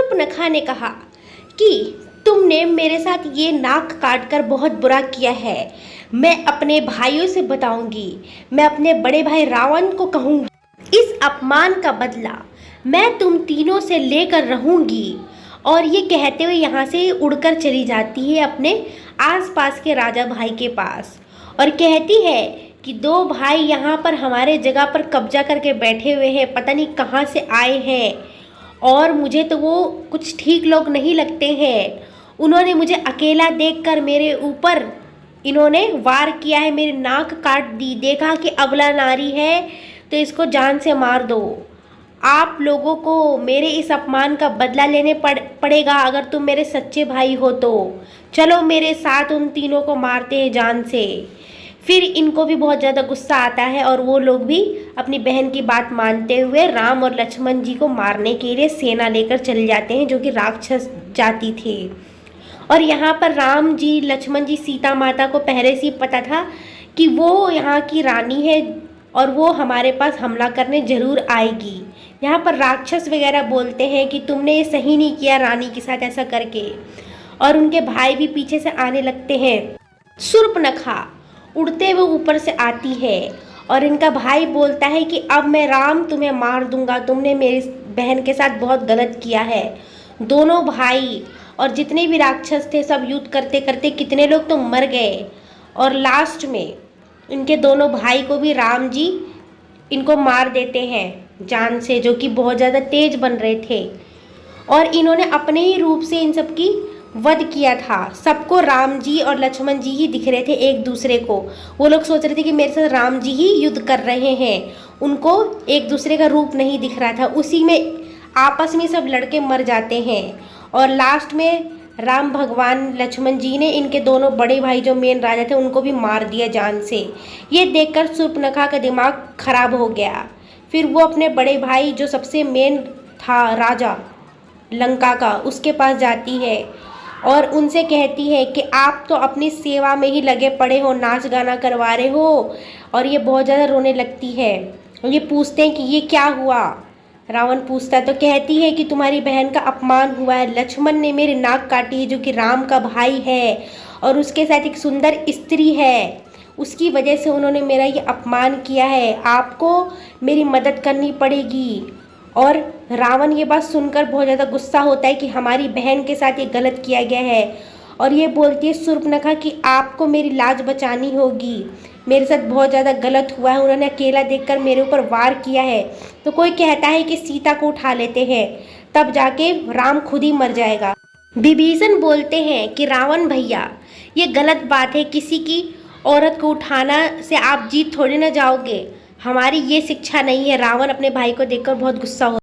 शूर्पणखा ने कहा कि तुमने मेरे साथ ये नाक काट कर बहुत बुरा किया है। मैं अपने भाइयों से बताऊंगी, मैं अपने बड़े भाई रावण को कहूंगी, इस अपमान का बदला मैं तुम तीनों से लेकर रहूंगी। और ये कहते हुए यहाँ से उड़कर चली जाती है अपने आसपास के राजा भाई के पास और कहती है कि दो भाई यहाँ पर हमारे जगह पर कब्जा करके बैठे हुए हैं, पता नहीं कहाँ से आए हैं और मुझे तो वो कुछ ठीक लोग नहीं लगते हैं। उन्होंने मुझे अकेला देखकर मेरे ऊपर इन्होंने वार किया है, मेरी नाक काट दी, देखा कि अबला नारी है तो इसको जान से मार दो। आप लोगों को मेरे इस अपमान का बदला लेने पड़ेगा अगर तुम मेरे सच्चे भाई हो तो। चलो मेरे साथ उन तीनों को मारते हैं जान से। फिर इनको भी बहुत ज़्यादा गुस्सा आता है और वो लोग भी अपनी बहन की बात मानते हुए राम और लक्ष्मण जी को मारने के लिए सेना लेकर चले जाते हैं, जो कि राक्षस जाति थे। और यहाँ पर राम जी, लक्ष्मण जी, सीता माता को पहले से ही पता था कि वो यहाँ की रानी है और वो हमारे पास हमला करने ज़रूर आएगी। यहाँ पर राक्षस वगैरह बोलते हैं कि तुमने ये सही नहीं किया रानी के साथ ऐसा करके, और उनके भाई भी पीछे से आने लगते हैं। शूर्पणखा उड़ते हुए ऊपर से आती है और इनका भाई बोलता है कि अब मैं राम तुम्हें मार दूंगा, तुमने मेरी बहन के साथ बहुत गलत किया है। दोनों भाई और जितने भी राक्षस थे सब युद्ध करते करते कितने लोग तो मर गए और लास्ट में इनके दोनों भाई को भी राम जी इनको मार देते हैं जान से, जो कि बहुत ज़्यादा तेज बन रहे थे। और इन्होंने अपने ही रूप से इन सब की वध किया था। सबको राम जी और लक्ष्मण जी ही दिख रहे थे एक दूसरे को। वो लोग सोच रहे थे कि मेरे साथ राम जी ही युद्ध कर रहे हैं, उनको एक दूसरे का रूप नहीं दिख रहा था। उसी में आपस में सब लड़के मर जाते हैं और लास्ट में राम भगवान लक्ष्मण जी ने इनके दोनों बड़े भाई जो मेन राजा थे उनको भी मार दिया जान से। ये देखकर शूर्पणखा का दिमाग खराब हो गया। फिर वो अपने बड़े भाई जो सबसे मेन था राजा लंका का, उसके पास जाती है और उनसे कहती है कि आप तो अपनी सेवा में ही लगे पड़े हो, नाच गाना करवा रहे हो। और ये बहुत ज़्यादा रोने लगती है। ये पूछते हैं कि ये क्या हुआ। रावण पूछता है तो कहती है कि तुम्हारी बहन का अपमान हुआ है, लक्ष्मण ने मेरी नाक काटी है जो कि राम का भाई है और उसके साथ एक सुंदर स्त्री है, उसकी वजह से उन्होंने मेरा ये अपमान किया है, आपको मेरी मदद करनी पड़ेगी। और रावण ये बात सुनकर बहुत ज़्यादा गुस्सा होता है कि हमारी बहन के साथ ये गलत किया गया है और ये बोलती है शूर्पणखा कि आपको मेरी लाज बचानी होगी, मेरे साथ बहुत ज़्यादा गलत हुआ है, उन्होंने अकेला देखकर मेरे ऊपर वार किया है। तो कोई कहता है कि सीता को उठा लेते हैं, तब जाके राम खुद ही मर जाएगा। विभीषण बोलते हैं कि रावण भैया ये गलत बात है, किसी की औरत को उठाना से आप जीत थोड़ी ना जाओगे, हमारी ये शिक्षा नहीं है। रावण अपने भाई को देखकर बहुत गुस्सा हो